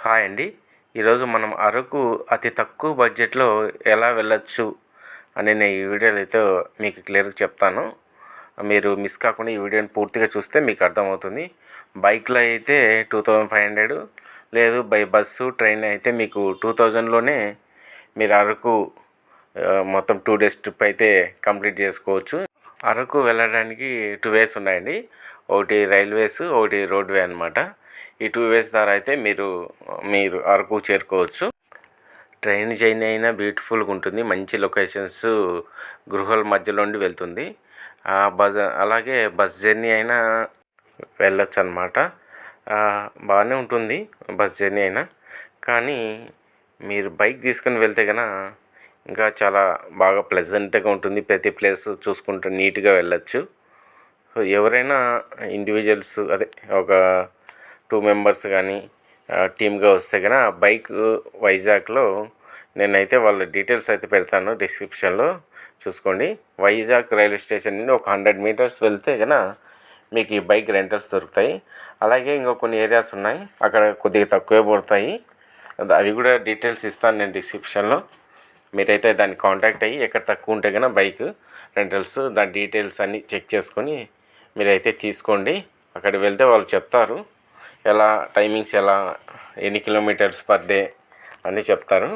Hi అండి. ఈరోజు మనం అరకు అతి తక్కువ బడ్జెట్‌లో ఎలా వెళ్ళొచ్చు అని నేను ఈ వీడియోలో అయితే మీకు క్లియర్‌గా చెప్తాను. మీరు మిస్ కాకుండా ఈ వీడియోని పూర్తిగా చూస్తే మీకు అర్థమవుతుంది. బైక్‌లో అయితే 2500 లేదు బై బస్సు, ట్రైన్ అయితే మీకు 2000లోనే మీరు అరకు మొత్తం 2 డేస్ ట్రిప్ అయితే కంప్లీట్ చేసుకోవచ్చు. అరకు వెళ్ళడానికి 2 వేస్ ఉన్నాయండి. ఒకటి రైల్వేస్, ఒకటి రోడ్‌వే అనమాట. ఈ 2 వేస్ ద్వారా అయితే మీరు అరకు చేరుకోవచ్చు. ట్రైన్ జర్నీ అయినా బ్యూటిఫుల్గా ఉంటుంది. మంచి లొకేషన్స్ గృహాల మధ్యలో నుండి వెళ్తుంది. అలాగే బస్ జర్నీ అయినా వెళ్ళొచ్చు అనమాట. బాగానే ఉంటుంది బస్ జర్నీ అయినా. కానీ మీరు బైక్ తీసుకొని వెళ్తే కనుక ఇంకా చాలా బాగా ప్లెజెంట్గా ఉంటుంది. ప్రతి ప్లేస్ చూసుకుంటూ నీట్గా వెళ్ళొచ్చు. సో ఎవరైనా ఇండివిజువల్స్ అదే ఒక 2 మెంబర్స్ కానీ టీమ్గా వస్తే కనుక బైక్ వైజాగ్లో నేనైతే వాళ్ళ డీటెయిల్స్ అయితే పెడతాను డిస్క్రిప్షన్లో చూసుకోండి. వైజాగ్ రైల్వే స్టేషన్ నుండి ఒక 100 మీటర్స్ వెళ్తే కనుక మీకు ఈ బైక్ రెంటల్స్ దొరుకుతాయి. అలాగే ఇంకా కొన్ని ఏరియాస్ ఉన్నాయి, అక్కడ కొద్దిగా తక్కువే పడతాయి. అవి కూడా డీటెయిల్స్ ఇస్తాను నేను డిస్క్రిప్షన్లో. మీరైతే దాన్ని కాంటాక్ట్ అయ్యి ఎక్కడ తక్కువ ఉంటే కనుక బైక్ రెంటల్స్ దాని డీటెయిల్స్ అన్నీ చెక్ చేసుకొని మీరైతే తీసుకోండి. అక్కడికి వెళ్తే వాళ్ళు చెప్తారు ఎలా టైమింగ్స్, ఎలా ఎన్ని కిలోమీటర్స్ పర్ డే అన్నీ చెప్తారు.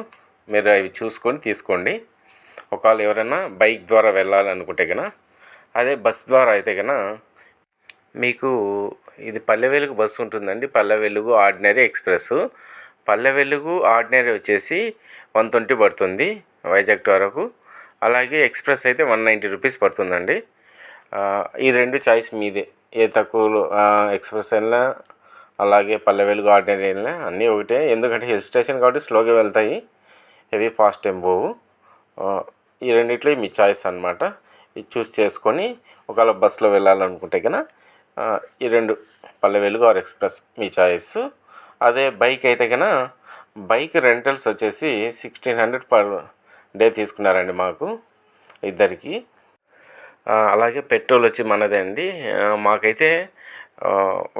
మీరు అవి చూసుకొని తీసుకోండి. ఒకవేళ ఎవరైనా బైక్ ద్వారా వెళ్ళాలనుకుంటే కనుక, అదే బస్ ద్వారా అయితే కనుక మీకు ఇది పల్లె వెలుగు బస్సు ఉంటుందండి. Palle Velugu ordinary express. Palle Velugu ordinary వచ్చేసి 120 పడుతుంది వైజాగ్ టు అరకు. అలాగే ఎక్స్ప్రెస్ అయితే 190 రూపీస్ పడుతుందండి. ఈ రెండు చాయిస్ మీదే. ఏ తక్కువలో ఎక్స్ప్రెస్ అయినా అలాగే పల్లె వెలుగు ఆర్డినరీ అయినా అన్నీ ఒకటే. ఎందుకంటే హిల్ స్టేషన్ కాబట్టి స్లోగా వెళ్తాయి, హెవీ ఫాస్ట్ ఏం పోవు. ఈ రెండిట్లో మీ చాయిస్ అనమాట. ఇది చూస్ చేసుకొని ఒకవేళ బస్సులో వెళ్ళాలనుకుంటే కనుక ఈ రెండు Palle Velugu are express me choice. అదే బైక్ అయితే కనుక బైక్ రెంటల్స్ వచ్చేసి 1600 పర్ డే తీసుకున్నారండి మాకు ఇద్దరికి. అలాగే పెట్రోల్ వచ్చి మనదే అండి. మాకైతే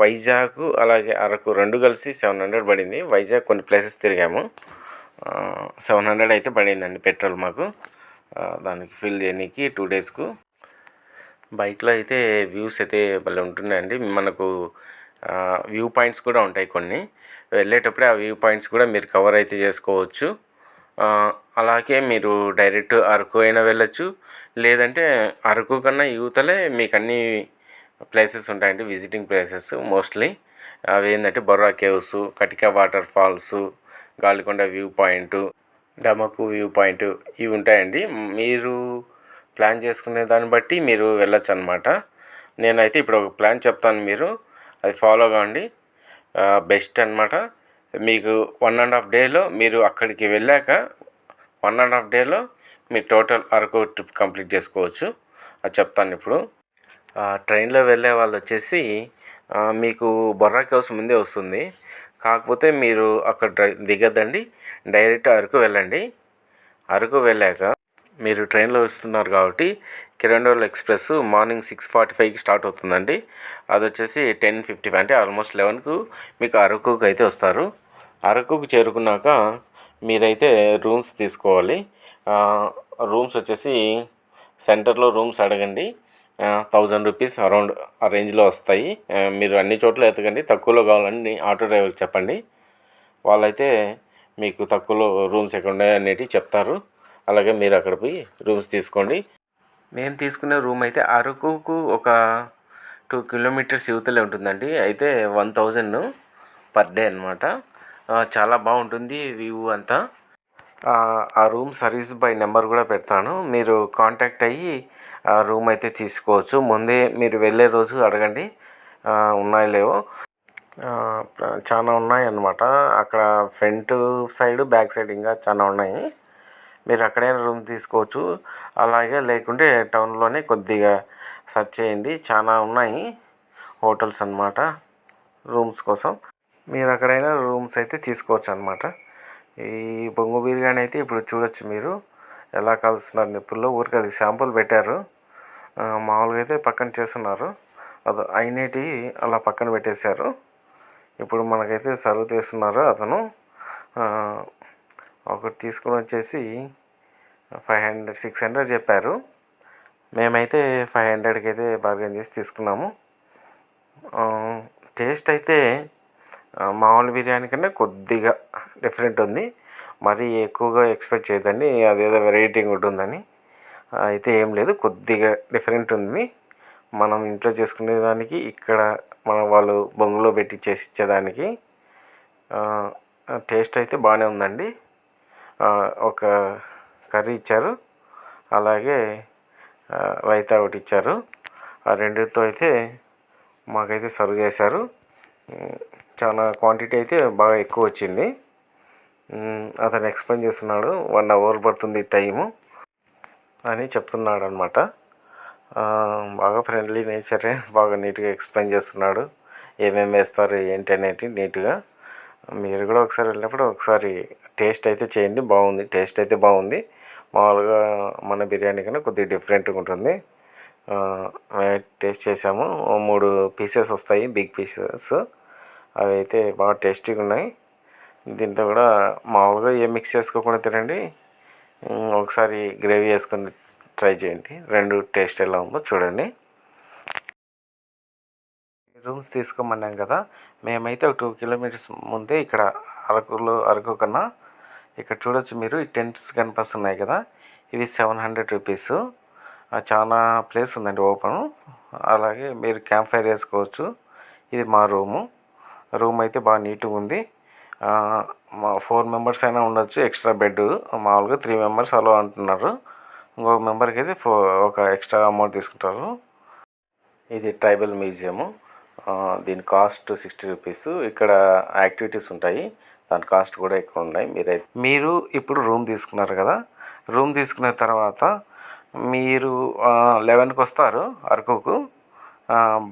వైజాగ్ అలాగే అరకు రెండు కలిసి 700 పడింది. వైజాగ్ కొన్ని ప్లేసెస్ తిరిగాము. 700 అయితే పడిందండి పెట్రోల్ మాకు దానికి ఫిల్ చేయడానికి 2 డేస్కు. బైక్లో అయితే వ్యూస్ అయితే భలే ఉంటున్నాయండి. మనకు వ్యూ పాయింట్స్ కూడా ఉంటాయి కొన్ని. వెళ్ళేటప్పుడే ఆ వ్యూ పాయింట్స్ కూడా మీరు కవర్ అయితే చేసుకోవచ్చు. అలాగే మీరు డైరెక్ట్ అరకు అయినా వెళ్ళొచ్చు, లేదంటే అరకు కన్నా యువతలే మీకు అన్ని ప్లేసెస్ ఉంటాయండి, విజిటింగ్ ప్లేసెస్ మోస్ట్లీ. అవి ఏంటంటే Borra caves, Katika water falls, Galikonda view point, Damaku view point ఇవి ఉంటాయండి. మీరు ప్లాన్ చేసుకునే దాన్ని బట్టి మీరు వెళ్ళొచ్చు అనమాట. నేనైతే ఇప్పుడు ఒక ప్లాన్ చెప్తాను, మీరు అది ఫాలో కావండి. బెస్ట్ అనమాట. మీకు 1.5 డేలో మీరు అక్కడికి వెళ్ళాక 1.5 డేలో మీరు టోటల్ అరకు ట్రిప్ కంప్లీట్ చేసుకోవచ్చు. అది చెప్తాను ఇప్పుడు. ట్రైన్లో వెళ్ళే వాళ్ళు వచ్చేసి మీకు బొర్రా కేవ్స్ ముందే వస్తుంది. కాకపోతే మీరు అక్కడ దిగద్దండి, డైరెక్ట్ అరకు వెళ్ళండి. అరకు వెళ్ళాక మీరు ట్రైన్లో వస్తున్నారు కాబట్టి కిరండోల్ ఎక్స్ప్రెస్ మార్నింగ్ 6:45కి స్టార్ట్ అవుతుందండి. అది వచ్చేసి 10:50 అంటే ఆల్మోస్ట్ 11కు మీకు అరకుకి అయితే వస్తారు. అరకుకు చేరుకున్నాక మీరైతే రూమ్స్ తీసుకోవాలి. రూమ్స్ వచ్చేసి సెంటర్లో రూమ్స్ అడగండి. 1000 రూపీస్ అరౌండ్ ఆ రేంజ్లో వస్తాయి. మీరు అన్ని చోట్ల ఎతకండి, తక్కువలో కావాలని ఆటో డ్రైవర్కి చెప్పండి. వాళ్ళైతే మీకు తక్కువలో రూమ్స్ ఎక్కడ ఉన్నాయి అనేటివి చెప్తారు. అలాగే మీరు అక్కడ పోయి రూమ్స్ తీసుకోండి. నేను తీసుకునే రూమ్ అయితే అరకుకు ఒక 2 కిలోమీటర్స్ యువతలే ఉంటుందండి. అయితే 1000 పర్ డే అనమాట. చాలా బాగుంటుంది వ్యూ అంతా. ఆ రూమ్ సర్వీస్ బై నెంబర్ కూడా పెడతాను, మీరు కాంటాక్ట్ అయ్యి ఆ రూమ్ అయితే తీసుకోవచ్చు. ముందే మీరు వెళ్ళే రోజు అడగండి ఉన్నాయో లేవో. చాలా ఉన్నాయి అన్నమాట అక్కడ, ఫ్రంట్ సైడ్ బ్యాక్ సైడ్ ఇంకా చాలా ఉన్నాయి. మీరు అక్కడైనా రూమ్ తీసుకోవచ్చు. అలాగే లేకుంటే టౌన్లోనే కొద్దిగా సెర్చ్ చేయండి, చాలా ఉన్నాయి హోటల్స్ అన్నమాట రూమ్స్ కోసం. మీరు అక్కడైనా రూమ్స్ అయితే తీసుకోవచ్చు అనమాట. ఈ బొంగు బిర్యానీ అయితే ఇప్పుడు చూడొచ్చు మీరు ఎలా కలుస్తున్నారు నిప్పుల్లో. ఊరికి అది శాంపుల్ పెట్టారు, మామూలుగా అయితే పక్కన చేస్తున్నారు. అది అయినేటి అలా పక్కన పెట్టేశారు. ఇప్పుడు మనకైతే సర్వ్ చేస్తున్నారు అతను. ఒకటి తీసుకుని వచ్చేసి 500 600 చెప్పారు. మేమైతే 500కి అయితే బార్గెన్ చేసి తీసుకున్నాము. టేస్ట్ అయితే మామూలు బిర్యానీ కన్నా కొద్దిగా డిఫరెంట్ ఉంది. మరీ ఎక్కువగా ఎక్స్పెక్ట్ చేయొద్దండి అదేదో వెరైటీగా ఉంటుందని. అయితే ఏం లేదు, కొద్దిగా డిఫరెంట్ ఉంది. మనం ఇంట్లో చేసుకునే దానికి ఇక్కడ మన వాళ్ళు బొంగులో పెట్టి చేసి ఇచ్చేదానికి టేస్ట్ అయితే బాగానే ఉందండి. ఒక కర్రీ ఇచ్చారు, అలాగే రైతా ఒకటి ఇచ్చారు. ఆ రెండితో అయితే మాకైతే సర్వ్ చేశారు. చాలా క్వాంటిటీ అయితే బాగా ఎక్కువ వచ్చింది. అతను ఎక్స్ప్లెయిన్ చేస్తున్నాడు 1 అవర్ పడుతుంది టైము అని చెప్తున్నాడు అనమాట. బాగా ఫ్రెండ్లీ నేచరే, బాగా నీట్గా ఎక్స్ప్లెయిన్ చేస్తున్నాడు ఏమేమి వేస్తారు ఏంటి అనేది నీట్గా. మీరు కూడా ఒకసారి వెళ్ళినప్పుడు ఒకసారి టేస్ట్ అయితే చేయండి, బాగుంది, టేస్ట్ అయితే బాగుంది. మామూలుగా మన బిర్యానీ కన్నా కొద్దిగా డిఫరెంట్గా ఉంటుంది. టేస్ట్ చేసాము. 3 పీసెస్ వస్తాయి, బిగ్ పీసెస్. అవి అయితే బాగా టేస్టీగా ఉన్నాయి. దీంతో కూడా మామూలుగా ఏం మిక్స్ చేసుకోకుండా తినండి, ఒకసారి గ్రేవీ వేసుకొని ట్రై చేయండి. రెండు టేస్ట్ ఎలా ఉందో చూడండి. రూమ్స్ తీసుకోమన్నాం కదా, మేమైతే ఒక 2 కిలోమీటర్స్ ముందే ఇక్కడ అరకు కన్నా ఇక్కడ చూడొచ్చు మీరు. ఈ టెంట్స్ కనిపిస్తున్నాయి కదా, ఇవి 700 రూపీస్. చాలా ప్లేస్ ఉందండి ఓపెన్. అలాగే మీరు క్యాంప్ ఫైర్ వేసుకోవచ్చు. ఇది మా రూమ్ అయితే బాగా నీట్గా ఉంది. 4 మెంబర్స్ అయినా ఉండొచ్చు, ఎక్స్ట్రా బెడ్. మామూలుగా 3 మెంబర్స్ అలో అంటున్నారు. ఇంకొక మెంబర్కి అయితే ఒక ఎక్స్ట్రా అమౌంట్ తీసుకుంటారు. ఇది ట్రైబల్ మ్యూజియము. దీని కాస్ట్ 60 రూపీస్. ఇక్కడ యాక్టివిటీస్ ఉంటాయి, దాని కాస్ట్ కూడా ఎక్కువ ఉన్నాయి. మీరు ఇప్పుడు రూమ్ తీసుకున్నారు కదా, రూమ్ తీసుకున్న తర్వాత మీరు 11కి వస్తారు అరకుకు.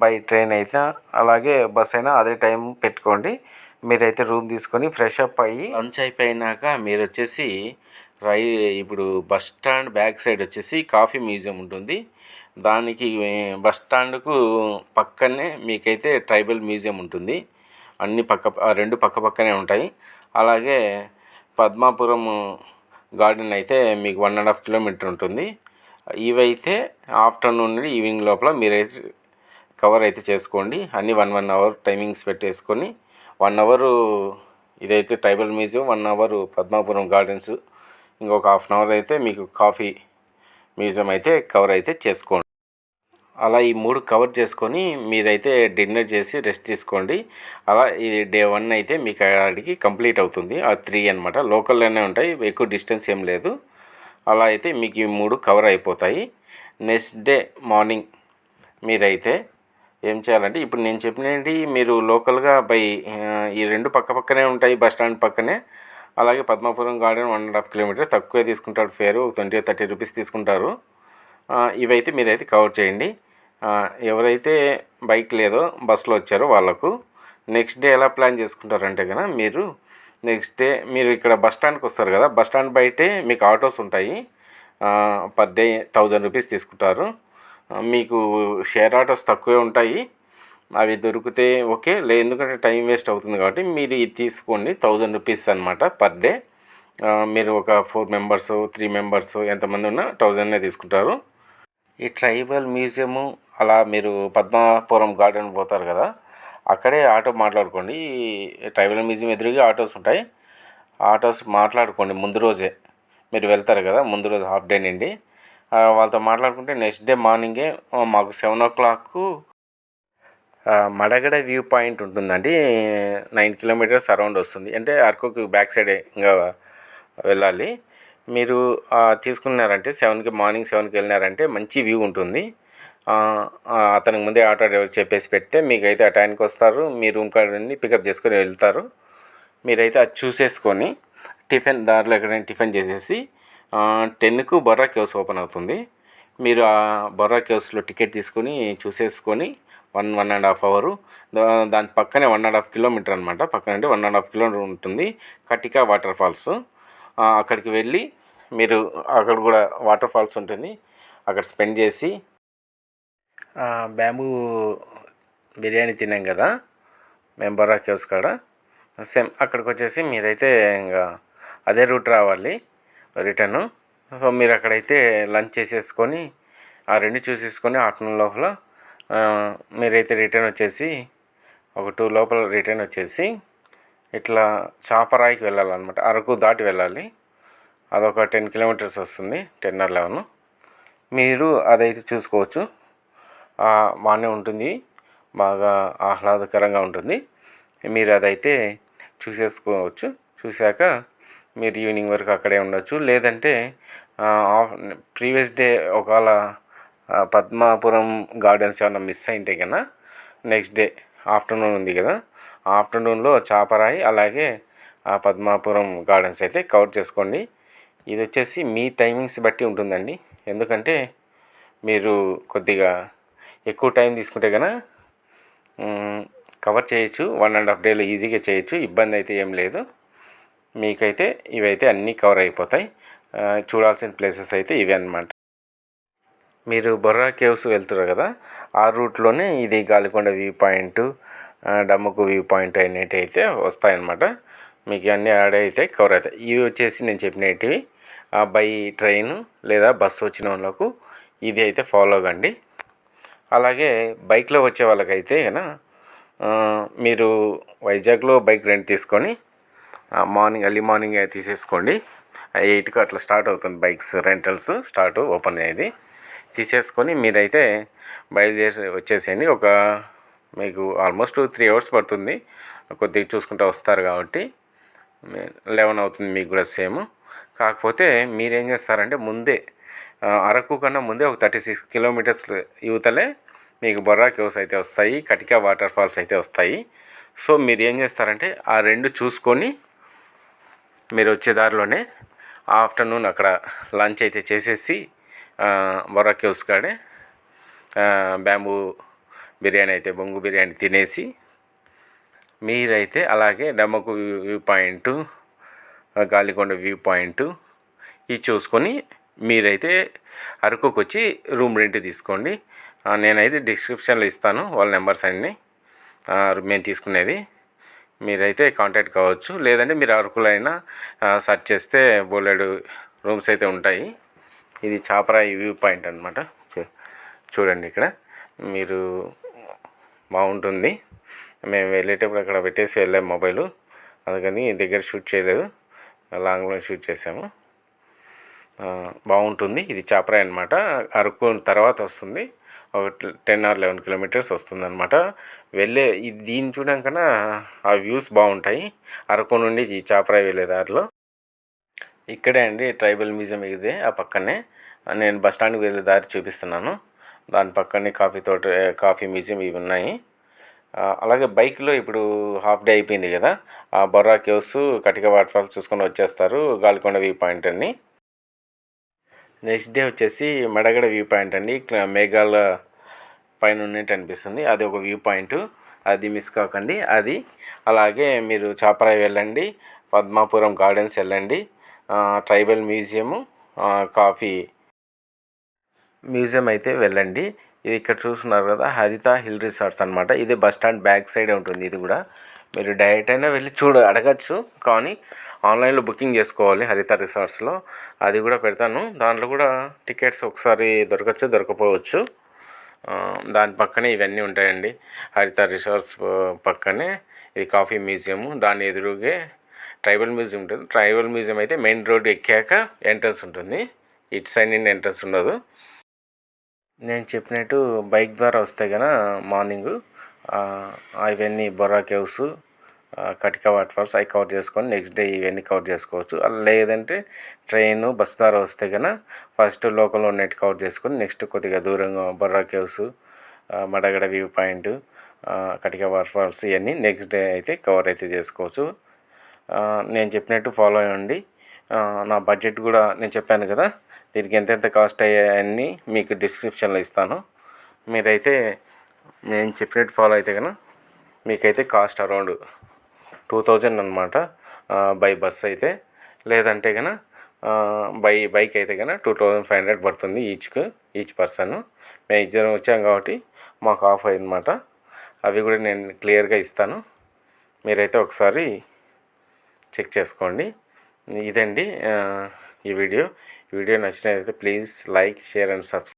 బై ట్రైన్ అయితే అలాగే బస్ అయినా అదే టైం పెట్టుకోండి. మీరైతే రూమ్ తీసుకొని ఫ్రెష్ అప్ అయ్యి లంచ్ అయిపోయినాక మీరు వచ్చేసి ఇప్పుడు బస్ స్టాండ్ బ్యాక్ సైడ్ వచ్చేసి కాఫీ మ్యూజియం ఉంటుంది. దానికి బస్ స్టాండ్కు పక్కనే మీకైతే ట్రైబల్ మ్యూజియం ఉంటుంది. అన్ని రెండు పక్కనే ఉంటాయి. అలాగే పద్మాపురం గార్డెన్ అయితే మీకు 1.5 కిలోమీటర్ ఉంటుంది. ఇవైతే ఆఫ్టర్నూన్ నుండి ఈవినింగ్ లోపల మీరైతే కవర్ అయితే చేసుకోండి. అన్నీ 1 అవర్ టైమింగ్స్ పెట్టేసుకొని 1 అవరు ఇదైతే tribal museum, 1 hour Padmapuram gardens, ఇంకొక హాఫ్ అన్ అవర్ అయితే మీకు కాఫీ మ్యూజియం అయితే కవర్ అయితే చేసుకోండి. అలా ఈ 3 కవర్ చేసుకొని మీరైతే డిన్నర్ చేసి రెస్ట్ తీసుకోండి. అలా ఇది డే 1 అయితే మీకు అక్కడికి కంప్లీట్ అవుతుంది. ఆ 3 అనమాట, లోకల్లోనే ఉంటాయి, ఎక్కువ డిస్టెన్స్ ఏం లేదు. అలా అయితే మీకు ఈ 3 కవర్ అయిపోతాయి. నెక్స్ట్ డే మార్నింగ్ మీరైతే ఏం చేయాలంటే ఇప్పుడు నేను చెప్పినవి మీరు లోకల్గా ఈ 2 పక్కనే ఉంటాయి, బస్ స్టాండ్ పక్కనే. అలాగే పద్మాపురం గార్డెన్ 1.5 కిలోమీటర్, తక్కువే తీసుకుంటాడు ఫేరు, 20-30 రూపీస్ తీసుకుంటారు. ఇవైతే మీరైతే కవర్ చేయండి. ఎవరైతే బైక్ లేదో బస్సులో వచ్చారో వాళ్ళకు నెక్స్ట్ డే ఎలా ప్లాన్ చేసుకుంటారంటే కనుక మీరు నెక్స్ట్ డే మీరు ఇక్కడ బస్ స్టాండ్కి వస్తారు కదా, బస్ స్టాండ్ బయటే మీకు ఆటోస్ ఉంటాయి. పర్ డే 1000 రూపీస్ తీసుకుంటారు. మీకు షేర్ ఆటోస్ తక్కువే ఉంటాయి, అవి దొరికితే ఓకే, లేదు ఎందుకంటే టైం వేస్ట్ అవుతుంది కాబట్టి మీరు ఇది తీసుకోండి. 1000 రూపీస్ అనమాట పర్ డే. మీరు ఒక 4 మెంబర్స్ 3 మెంబర్స్ ఎంతమంది ఉన్నా 1000 తీసుకుంటారు. ఈ ట్రైబల్ మ్యూజియము అలా మీరు పద్మాపురం గార్డెన్ పోతారు కదా, అక్కడే ఆటో మాట్లాడుకోండి. ట్రైబల్ మ్యూజియం ఎదురుగా ఆటోస్ ఉంటాయి, ఆటోస్ మాట్లాడుకోండి. ముందు రోజే మీరు వెళ్తారు కదా, ముందు రోజు హాఫ్ డే నుండి వాళ్ళతో మాట్లాడుకుంటే నెక్స్ట్ డే మార్నింగే మాకు 7 o'clock మడగడ వ్యూ పాయింట్ ఉంటుందండి. 9 కిలోమీటర్స్ అరౌండ్ వస్తుంది, అంటే అరకుకు బ్యాక్ సైడే ఇంకా వెళ్ళాలి. మీరు తీసుకున్నారంటే మార్నింగ్ 7కి వెళ్ళినారంటే మంచి వ్యూ ఉంటుంది. అతనికి ముందే ఆటో డ్రైవర్ చెప్పేసి పెడితే మీకైతే ఆ టైంకి వస్తారు, మీ రూమ్ కాడ నుండి పికప్ చేసుకొని వెళ్తారు. మీరైతే అది చూసేసుకొని దారిలో ఎక్కడైనా టిఫిన్ చేసేసి 10కు బొర్రా కేవ్స్ ఓపెన్ అవుతుంది. మీరు ఆ బొర్రా కేవ్స్లో టికెట్ తీసుకొని చూసేసుకొని 1.5 అవరు దాని పక్కనే 1.5 కిలోమీటర్ అనమాట, పక్కన అంటే 1.5 కిలోమీటర్ ఉంటుంది కటికా వాటర్ ఫాల్స్. అక్కడికి వెళ్ళి మీరు అక్కడ కూడా వాటర్ ఫాల్స్ ఉంటుంది, అక్కడ స్పెండ్ చేసి బ్యాంబూ బిర్యానీ తిన్నాం కదా, మేము బొర్రా కేవ్స్ కాడ సేమ్ అక్కడికి వచ్చేసి మీరైతే ఇంకా అదే రూట్ రావాలి రిటర్ను. సో మీరు అక్కడైతే లంచ్ చేసేసుకొని ఆ రెండు చూసేసుకొని ఆఫ్టర్నూన్ లోపల మీరైతే రిటర్న్ వచ్చేసి ఒక 2 లోపల రిటర్న్ వచ్చేసి ఇట్లా చాపరాయికి వెళ్ళాలన్నమాట. అరకు దాటి వెళ్ళాలి. అదొక 10 కిలోమీటర్స్ వస్తుంది, 10 or 11. మీరు అదైతే చూసుకోవచ్చు. బాగానే ఉంటుంది, బాగా ఆహ్లాదకరంగా ఉంటుంది. మీరు అదైతే చూసేసుకోవచ్చు. చూశాక మీరు ఈవినింగ్ వరకు అక్కడే ఉండొచ్చు. లేదంటే ప్రీవియస్ డే ఒకవేళ పద్మాపురం గార్డెన్స్ ఏమైనా మిస్ అయింటే కన్నా నెక్స్ట్ డే ఆఫ్టర్నూన్ ఉంది కదా, ఆఫ్టర్నూన్లో చాపరాయి అలాగే పద్మాపురం గార్డెన్స్ అయితే కవర్ చేసుకోండి. ఇది వచ్చేసి మీ టైమింగ్స్ బట్టి ఉంటుందండి. ఎందుకంటే మీరు కొద్దిగా ఎక్కువ టైం తీసుకుంటే కన్నా కవర్ చేయొచ్చు. 1.5 డేలో ఈజీగా చేయొచ్చు, ఇబ్బంది అయితే ఏం లేదు. మీకైతే ఇవైతే అన్నీ కవర్ అయిపోతాయి. చూడాల్సిన ప్లేసెస్ అయితే ఇవే అన్నమాట. మీరు బొర్రా కేవ్స్ వెళ్తున్నారు కదా, ఆ రూట్లోనే ఇది Galikonda view point, Dammaku view point అనేటివి అయితే వస్తాయన్నమాట. మీకు అన్నీ ఆడే అయితే కవర్ అవుతాయి. ఇవి వచ్చేసి నేను చెప్పినవి బై ట్రైన్ లేదా బస్సు వచ్చిన వాళ్ళకు ఇది అయితే ఫాలో అవ్వండి. అలాగే బైక్లో వచ్చే వాళ్ళకైతే మీరు వైజాగ్లో బైక్ రెంట్ తీసుకొని ఎర్లీ మార్నింగ్ తీసేసుకోండి. 8కి అట్లా స్టార్ట్ అవుతుంది బైక్స్ రెంటల్స్ ఓపెన్ అయ్యేది. తీసేసుకొని మీరైతే బయలుదేరి వచ్చేసేయండి. మీకు ఆల్మోస్ట్ 3 hours పడుతుంది. కొద్దిగా చూసుకుంటూ వస్తారు కాబట్టి 11 అవుతుంది మీకు కూడా సేమ్. కాకపోతే మీరేం చేస్తారంటే ముందే అరకు కన్నా ముందే ఒక 36 kilometers యువతలే మీకు బొర్రా కేవ్స్ అయితే వస్తాయి, కటికా వాటర్ ఫాల్స్ అయితే వస్తాయి. సో మీరు ఏం చేస్తారంటే ఆ రెండు చూసుకొని మీరు వచ్చే దారిలోనే ఆఫ్టర్నూన్ అక్కడ లంచ్ అయితే చేసేసి బొర్రా కేవ్స్ కాడే బ్యాంబూ బిర్యానీ అయితే బొంగు బిర్యానీ తినేసి మీరైతే అలాగే Dammaku view point, Galikonda view point ఇవి చూసుకొని మీరైతే అరకుకు వచ్చి రూమ్ రెంట్ తీసుకోండి. నేనైతే డిస్క్రిప్షన్లో ఇస్తాను వాళ్ళ నెంబర్స్ అన్నీ మేము తీసుకునేది. మీరైతే కాంటాక్ట్ కావచ్చు. లేదంటే మీరు అరకులో అయినా సెర్చ్ చేస్తే బోలెడు రూమ్స్ అయితే ఉంటాయి. ఇది చాపరాయి వ్యూ పాయింట్ అనమాట. చూడండి ఇక్కడ మీరు బాగుంటుంది. మేము వెళ్ళేటప్పుడు అక్కడ పెట్టేసి వెళ్ళాము మొబైలు, అందుకని దగ్గర షూట్ చేయలేదు, లాంగ్లో షూట్ చేసాము. బాగుంటుంది. ఇది చాపరాయి అనమాట. అరకు తర్వాత వస్తుంది, ఒక 10 or 11 kilometers వస్తుంది అనమాట. దీన్ని చూడడం కన్నా ఆ వ్యూస్ బాగుంటాయి అరకు నుండి ఈ చాపరాయి వెళ్ళే దారిలో. ఇక్కడే అండి ట్రైబల్ మ్యూజియం ఇదే, ఆ పక్కనే నేను బస్ స్టాండ్కి వెళ్ళే దారి చూపిస్తున్నాను. దాని పక్కనే కాఫీ మ్యూజియం ఇవి ఉన్నాయి. అలాగే బైక్లో ఇప్పుడు హాఫ్ డే అయిపోయింది కదా, ఆ బొర్రా కేవ్స్, కటిక వాటర్ ఫాల్స్ చూసుకొని వచ్చేస్తారు, గాలికొండ వ్యూ పాయింట్ అని. నెక్స్ట్ డే వచ్చేసి మెడగడ వ్యూ పాయింట్ అండి. మేఘాల పైన ఉన్నట్టు అనిపిస్తుంది, అది ఒక వ్యూ పాయింట్, అది మిస్ కాకండి అది. అలాగే మీరు చాపరాయి వెళ్ళండి, పద్మాపురం గార్డెన్స్ వెళ్ళండి, ట్రైబల్ మ్యూజియము, కాఫీ మ్యూజియం అయితే వెళ్ళండి. ఇది ఇక్కడ చూస్తున్నారు కదా, హరిత హిల్ రిసార్ట్స్ అనమాట. ఇది బస్ స్టాండ్ బ్యాక్ సైడే ఉంటుంది. ఇది కూడా మీరు డైరెక్ట్ అయినా వెళ్ళి అడగచ్చు, కానీ ఆన్లైన్లో బుకింగ్ చేసుకోవాలి హరిత రిసార్ట్స్లో. అది కూడా పెడతాను, దాంట్లో కూడా టికెట్స్ ఒకసారి దొరకచ్చు, దొరకపోవచ్చు. దాని పక్కనే ఇవన్నీ ఉంటాయండి. హరిత రిసార్ట్స్ పక్కనే ఇది కాఫీ మ్యూజియము, దాని ఎదురుగే ట్రైబల్ మ్యూజియం ఉంటుంది. ట్రైబల్ మ్యూజియం అయితే మెయిన్ రోడ్ ఎక్కాక ఎంట్రన్స్ ఉంటుంది, ఇటు సైడ్ నుండి ఎంట్రన్స్ ఉండదు. నేను చెప్పినట్టు బైక్ ద్వారా వస్తే కనుక మార్నింగు ఇవన్నీ Borra caves, Katika water falls అవి కవర్ చేసుకొని నెక్స్ట్ డే ఇవన్నీ కవర్ చేసుకోవచ్చు. లేదంటే ట్రైన్ బస్ ద్వారా వస్తే కనుక ఫస్ట్ లోకల్లో ఉన్నట్టు కవర్ చేసుకొని నెక్స్ట్ కొద్దిగా దూరంగా Borra caves, Madagada view point, Katika water falls ఇవన్నీ నెక్స్ట్ డే అయితే కవర్ అయితే చేసుకోవచ్చు. నేను చెప్పినట్టు ఫాలో అవ్వండి. నా బడ్జెట్ కూడా నేను చెప్పాను కదా, దీనికి ఎంతెంత కాస్ట్ అయ్యాయన్నీ మీకు డిస్క్రిప్షన్లో ఇస్తాను. మీరైతే నేను చెప్పినట్టు ఫాలో అయితే కనుక మీకైతే కాస్ట్ అరౌండ్ 2000 అనమాట బై బస్ అయితే. లేదంటే కనుక బైక్ అయితే కనుక 2500 పడుతుంది ఈచ్ పర్సన్. మేము ఇద్దరం వచ్చాం కాబట్టి మాకు ఆఫ్ అయిందన్నమాట. అవి కూడా నేను క్లియర్గా ఇస్తాను. మీరైతే ఒకసారి చెక్ చేసుకోండి. ఇదండి ఈ వీడియో నచ్చినట్లయితే please like, share and subscribe.